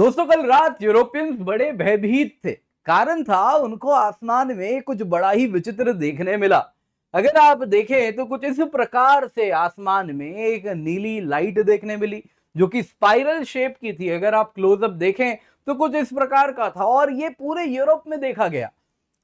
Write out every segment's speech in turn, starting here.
दोस्तों कल रात यूरोपियंस बड़े भयभीत थे। कारण था उनको आसमान में कुछ बड़ा ही विचित्र देखने मिला। अगर आप देखें तो कुछ इस प्रकार से आसमान में एक नीली लाइट देखने मिली जो कि स्पाइरल शेप की थी। अगर आप क्लोजअप देखें तो कुछ इस प्रकार का था और ये पूरे यूरोप में देखा गया।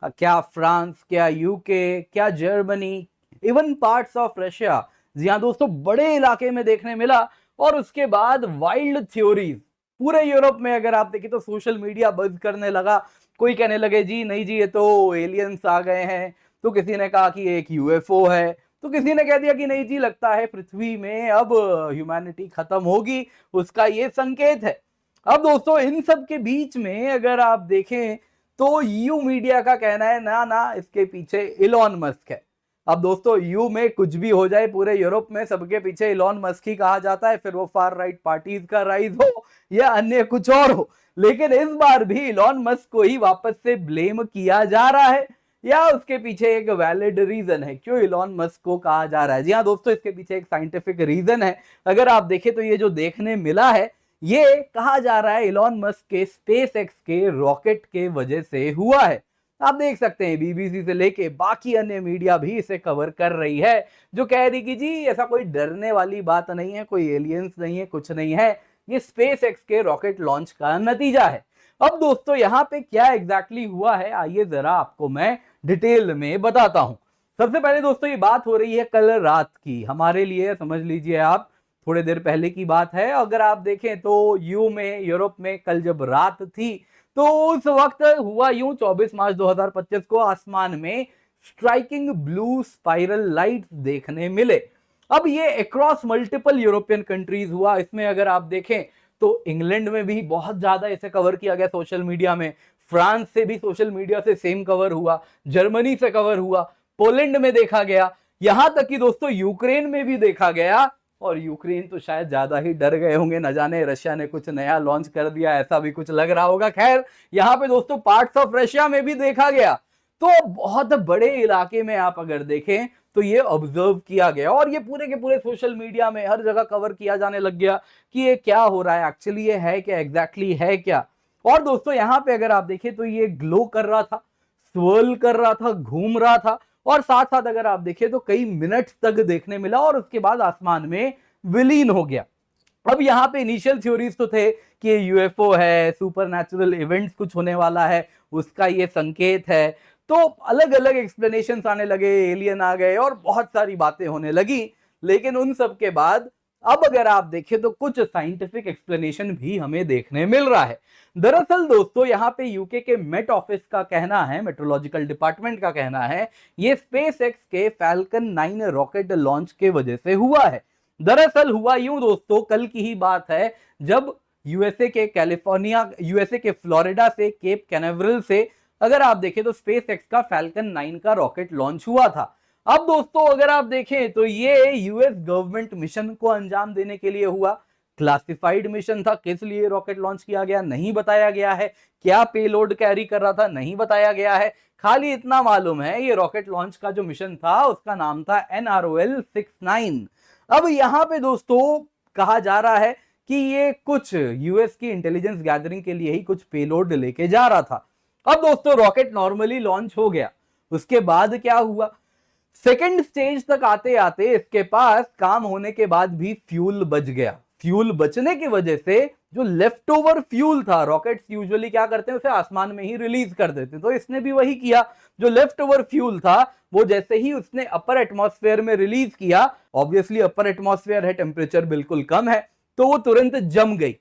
क्या फ्रांस, क्या यूके, क्या Germany, even parts of Russia, जी हाँ दोस्तों, बड़े इलाके में देखने मिला। और उसके बाद वाइल्ड थ्योरीज पूरे यूरोप में अगर आप देखें तो सोशल मीडिया बज करने लगा। कोई कहने लगे जी नहीं जी ये तो एलियंस आ गए हैं, तो किसी ने कहा कि एक यूएफओ है, तो किसी ने कह दिया कि नहीं जी लगता है पृथ्वी में अब ह्यूमैनिटी खत्म होगी, उसका ये संकेत है। अब दोस्तों इन सब के बीच में अगर आप देखें तो यू मीडिया का कहना है ना ना इसके पीछे इलॉन मस्क है। अब दोस्तों यू में कुछ भी हो जाए, पूरे यूरोप में सबके पीछे इलॉन मस्क ही कहा जाता है, फिर वो फार राइट पार्टीज का राइज हो या अन्य कुछ और हो। लेकिन इस बार भी इलॉन मस्क को ही वापस से ब्लेम किया जा रहा है, या उसके पीछे एक वैलिड रीजन है क्यों इलॉन मस्क को कहा जा रहा है। जी हाँ दोस्तों, इसके पीछे एक साइंटिफिक रीजन है। अगर आप देखें तो ये जो देखने मिला है ये कहा जा रहा है इलॉन मस्क के स्पेस एक्स के रॉकेट के वजह से हुआ है। आप देख सकते हैं बीबीसी से लेके बाकी अन्य मीडिया भी इसे कवर कर रही है, जो कह रही कि जी ऐसा कोई डरने वाली बात नहीं है, कोई एलियंस नहीं है, कुछ नहीं है, ये स्पेस एक्स के रॉकेट लॉन्च का नतीजा है। अब दोस्तों यहाँ पे क्या एग्जैक्टली हुआ है आइए जरा आपको मैं डिटेल में बताता हूं। सबसे पहले दोस्तों ये बात हो रही है कल रात की, हमारे लिए समझ लीजिए आप थोड़ी देर पहले की बात है। अगर आप देखें तो यूरोप में कल जब रात थी तो उस वक्त हुआ यूं, 24 मार्च 2025 को आसमान में स्ट्राइकिंग ब्लू स्पाइरल लाइट्स देखने मिले। अब ये अक्रॉस मल्टीपल यूरोपियन कंट्रीज हुआ। इसमें अगर आप देखें तो इंग्लैंड में भी बहुत ज्यादा इसे कवर किया गया सोशल मीडिया में, फ्रांस से भी सोशल मीडिया से सेम कवर हुआ, जर्मनी से कवर हुआ, पोलैंड में देखा गया, यहां तक कि दोस्तों यूक्रेन में भी देखा गया। और यूक्रेन तो शायद ज्यादा ही डर गए होंगे, न जाने रशिया ने कुछ नया लॉन्च कर दिया, ऐसा भी कुछ लग रहा होगा। खैर यहाँ पे दोस्तों पार्ट्स ऑफ रशिया में भी देखा गया। तो बहुत बड़े इलाके में आप अगर देखें तो ये ऑब्जर्व किया गया और ये पूरे के पूरे सोशल मीडिया में हर जगह कवर किया जाने लग गया कि ये क्या हो रहा है, एक्चुअली ये है क्या, एग्जैक्टली है क्या। और दोस्तों यहाँ पे अगर आप देखें तो ये ग्लो कर रहा था, स्वर्ल कर रहा था, घूम रहा था, और साथ साथ अगर आप देखें तो कई मिनट तक देखने मिला और उसके बाद आसमान में विलीन हो गया। अब यहाँ पे इनिशियल थ्योरीज तो थे कि यूएफओ है, सुपरनैचुरल इवेंट्स कुछ होने वाला है, उसका ये संकेत है। तो अलग अलग एक्सप्लेनेशन आने लगे, एलियन आ गए और बहुत सारी बातें होने लगी। लेकिन उन सब के बाद अब अगर आप देखें तो कुछ साइंटिफिक एक्सप्लेनेशन भी हमें देखने मिल रहा है। दरअसल दोस्तों यहाँ पे यूके के मेट ऑफिस का कहना है, मेट्रोलॉजिकल डिपार्टमेंट का कहना है, ये स्पेस एक्स के फैल्कन 9 रॉकेट लॉन्च के वजह से हुआ है। दरअसल हुआ यूं दोस्तों, कल की ही बात है जब यूएसए के कैलिफोर्निया, यूएसए के फ्लोरिडा से केप कैनावरल से अगर आप देखें तो स्पेस एक्स का फैल्कन 9 का रॉकेट लॉन्च हुआ था। अब दोस्तों अगर आप देखें तो ये यूएस गवर्नमेंट मिशन को अंजाम देने के लिए हुआ, क्लासिफाइड मिशन था। किस लिए रॉकेट लॉन्च किया गया नहीं बताया गया है, क्या पेलोड कैरी कर रहा था नहीं बताया गया है। खाली इतना मालूम है ये रॉकेट लॉन्च का जो मिशन था उसका नाम था NROL-69। अब यहां पे दोस्तों कहा जा रहा है कि ये कुछ यूएस की इंटेलिजेंस गैदरिंग के लिए ही कुछ पेलोड लेके जा रहा था। अब दोस्तों रॉकेट नॉर्मली लॉन्च हो गया, उसके बाद क्या हुआ, सेकेंड स्टेज तक आते आते इसके पास काम होने के बाद भी फ्यूल बच गया। फ्यूल बचने की वजह से जो लेफ्ट ओवर फ्यूल था, रॉकेट्स यूजुअली क्या करते हैं उसे आसमान में ही रिलीज कर देते, तो इसने भी वही किया। जो लेफ्ट ओवर फ्यूल था वो जैसे ही उसने अपर एटमॉस्फेयर में रिलीज किया, ऑब्वियसली अपर एटमॉस्फेयर है, टेम्परेचर बिल्कुल कम है, तो वो तुरंत जम गई।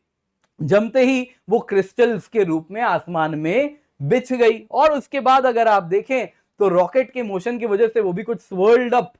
जमते ही वो क्रिस्टल्स के रूप में आसमान में बिछ गई। और उसके बाद अगर आप देखें तो रॉकेट के मोशन की वजह से वो भी कुछ स्वर्ल्ड अप,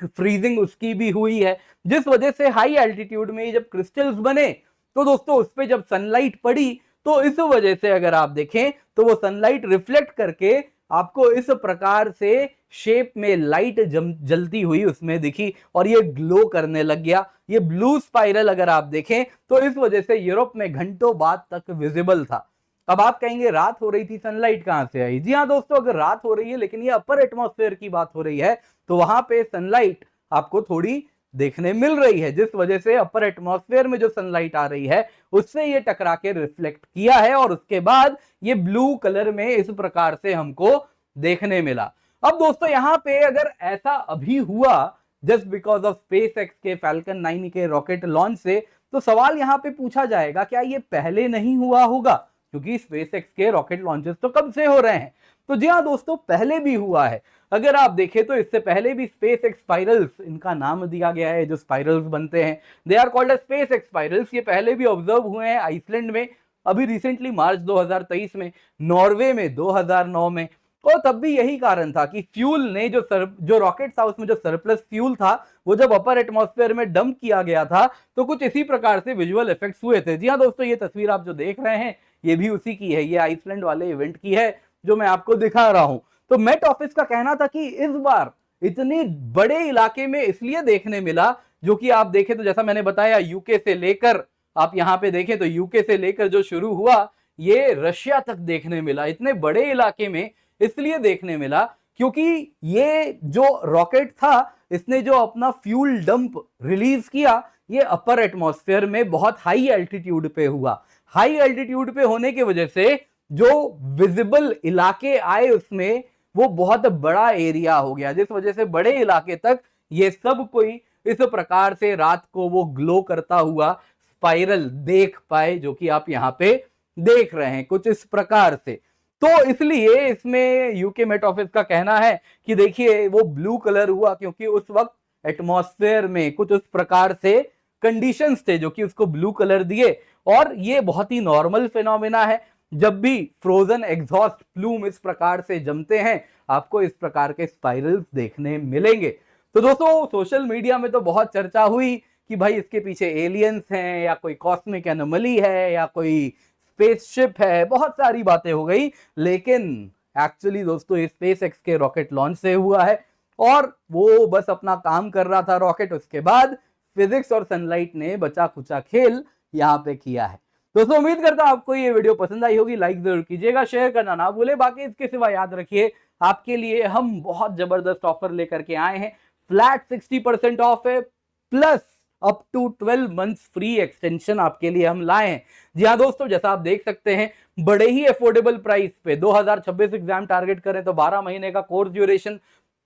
फ्रीजिंग उसकी भी हुई है, जिस वजह से हाई एल्टीट्यूड में जब क्रिस्टल्स बने तो दोस्तों उस पर जब सनलाइट पड़ी तो इस वजह से अगर आप देखें तो वो सनलाइट रिफ्लेक्ट करके आपको इस प्रकार से शेप में लाइट जलती हुई उसमें दिखी और ये ग्लो करने लग गया। ये ब्लू स्पाइरल अगर आप देखें तो इस वजह से यूरोप में घंटों बाद तक विजिबल था। अब आप कहेंगे रात हो रही थी, सनलाइट कहां से आई? जी हाँ दोस्तों, अगर रात हो रही है लेकिन ये अपर एटमॉस्फेयर की बात हो रही है तो वहां पे सनलाइट आपको थोड़ी देखने मिल रही है, जिस वजह से अपर एटमॉस्फेयर में जो सनलाइट आ रही है उससे ये टकरा के रिफ्लेक्ट किया है और उसके बाद ये ब्लू कलर में इस प्रकार से हमको देखने मिला। अब दोस्तों यहां पे अगर ऐसा अभी हुआ जस्ट बिकॉज ऑफ स्पेसएक्स के फैल्कन 9 के रॉकेट लॉन्च से, तो सवाल यहां पे पूछा जाएगा क्या ये पहले नहीं हुआ होगा, क्योंकि स्पेसएक्स के रॉकेट लॉन्चेस तो कब से हो रहे हैं। तो जी हाँ दोस्तों, पहले भी हुआ है। अगर आप देखें तो इससे पहले भी स्पेसएक्स स्पाइरल्स, इनका नाम दिया गया है, जो स्पाइरल्स बनते हैं they are called as SpaceX spirals, ये पहले भी ऑब्जर्व हुए हैं आइसलैंड में, अभी रिसेंटली मार्च 2023 में, नॉर्वे में 2009 में। और तब भी यही कारण था कि फ्यूल ने जो रॉकेट था उसमें जो सरप्लस फ्यूल था वो जब अपर एटमॉस्फेयर में डंप किया गया था तो कुछ इसी प्रकार से विजुअल इफेक्ट्स हुए थे। जी हाँ दोस्तों, ये तस्वीर आप जो देख रहे हैं ये भी उसी की है, ये आइसलैंड वाले इवेंट की है जो मैं आपको दिखा रहा हूं। तो मेट ऑफिस का कहना था कि इस बार इतने बड़े इलाके में इसलिए देखने मिला, जो कि आप देखें तो जैसा मैंने बताया यूके से लेकर, आप यहां पे देखें तो यूके से लेकर जो शुरू हुआ ये रशिया तक देखने मिला, इतने बड़े इलाके में इसलिए देखने मिला क्योंकि ये जो रॉकेट था इसने जो अपना फ्यूल डंप रिलीज किया ये अपर एटमॉस्फेयर में बहुत हाई एल्टीट्यूड पे हुआ। हाई एल्टीट्यूड पे होने की वजह से जो विजिबल इलाके आए उसमें वो बहुत बड़ा एरिया हो गया, जिस वजह से बड़े इलाके तक ये सब कोई इस प्रकार से रात को वो ग्लो करता हुआ स्पाइरल देख पाए, जो कि आप यहां पे देख रहे हैं कुछ इस प्रकार से। तो इसलिए इसमें यूके मेट ऑफिस का कहना है कि देखिए वो ब्लू कलर हुआ क्योंकि उस वक्त एटमॉस्फेयर में कुछ उस प्रकार से कंडीशंस थे जो कि उसको ब्लू कलर दिए, और ये बहुत ही नॉर्मल फिनोमेना है। जब भी फ्रोजन एग्जॉस्ट प्लूम इस प्रकार से जमते हैं आपको इस प्रकार के स्पाइरल्स देखने मिलेंगे। तो दोस्तों सोशल मीडिया में तो बहुत चर्चा हुई कि भाई इसके पीछे एलियंस हैं या कोई कॉस्मिक एनोमली है या कोई स्पेसशिप है, बहुत सारी बातें हो गई, लेकिन एक्चुअली दोस्तों ये स्पेसएक्स के रॉकेट लॉन्च से हुआ है और वो बस अपना काम कर रहा था रॉकेट, उसके बाद फिजिक्स और सनलाइट ने बचा खुचा खेल यहाँ पे किया है। दोस्तों उम्मीद करता हूं आपको ये वीडियो पसंद आई होगी, लाइक जरूर कीजिएगा, शेयर करना ना भूले। बाकी इसके सिवा याद रखिए आपके लिए हम बहुत जबरदस्त ऑफर लेकर के आए हैं, फ्लैट 60% ऑफ है plus up to 12 months free extension आपके लिए हम लाए हैं। जी हाँ दोस्तों, जैसा आप देख सकते हैं बड़े ही अफोर्डेबल प्राइस पे 2026 एग्जाम टारगेट करें तो 12 महीने का कोर्स ड्यूरेशन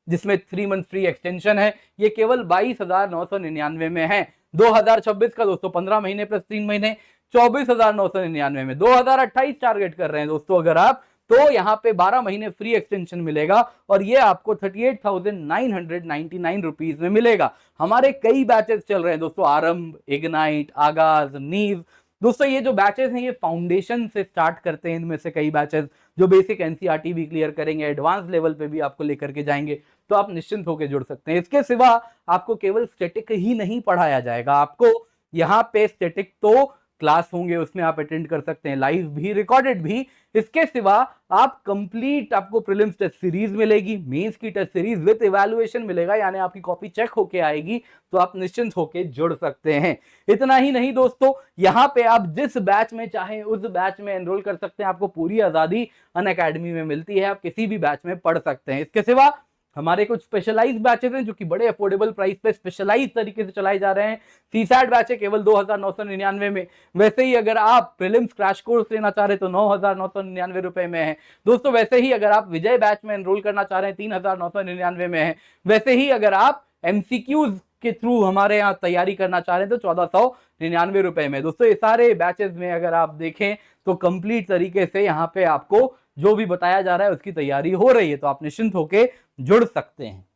जिसमें 3 मंथ फ्री एक्सटेंशन है, ये केवल 22,999 में है। 2026 का दोस्तों 15 महीने प्लस 3 महीने 24,999 में। 2028 टारगेट कर रहे हैं दोस्तों अगर आप, तो यहाँ पे 12 महीने फ्री एक्सटेंशन मिलेगा और ये आपको 38,999 रुपीज में मिलेगा। हमारे कई बैचेस चल रहे हैं दोस्तों, आरंभ, इग्नाइट, आगाज, नीव। दोस्तों ये जो बैचेस हैं ये फाउंडेशन से स्टार्ट करते हैं, इनमें से कई बैचेस जो बेसिक एनसीईआरटी भी क्लियर करेंगे, एडवांस लेवल पे भी आपको लेकर के जाएंगे, तो आप निश्चिंत होकर जुड़ सकते हैं। इसके सिवा आपको केवल स्टैटिक ही नहीं पढ़ाया जाएगा, आपको यहाँ पे स्टैटिक तो क्लास होंगे उसमें आप अटेंड कर सकते हैं, लाइव भी रिकॉर्डेड भी। इसके सिवा आप कंप्लीट आपको प्रीलिम्स टेस्ट सीरीज मिलेगी, मेंस की टेस्ट सीरीज विद इवैल्यूएशन मिलेगा, यानी आपकी कॉपी चेक होके आएगी, तो आप निश्चिंत होके जुड़ सकते हैं। इतना ही नहीं दोस्तों, यहाँ पे आप जिस बैच में चाहें उस बैच में एनरोल कर सकते हैं, आपको पूरी आजादी अनअकैडमी में मिलती है, आप किसी भी बैच में पढ़ सकते हैं। इसके सिवा हमारे कुछ स्पेशलाइज्ड बैचेस हैं जो कि बड़े अफोर्डेबल प्राइस पे स्पेशलाइज्ड तरीके से चलाए जा रहे हैं। सीसैट बैच है केवल 2,999 में। वैसे ही अगर आप प्रीलिम्स क्रैश कोर्स लेना चाह रहे हैं तो 9,999 रुपए में है दोस्तों। वैसे ही अगर आप विजय बैच में एनरोल करना चाह रहे हैं 3,999 में है। वैसे ही अगर आप एमसीक्यूज के थ्रू हमारे यहाँ तैयारी करना चाह रहे हैं तो 1,499 रुपए में। दोस्तों ये सारे बैचेस में अगर आप देखें तो कंप्लीट तरीके से यहाँ पे आपको जो भी बताया जा रहा है उसकी तैयारी हो रही है, तो आप निश्चिंत होके जुड़ सकते हैं।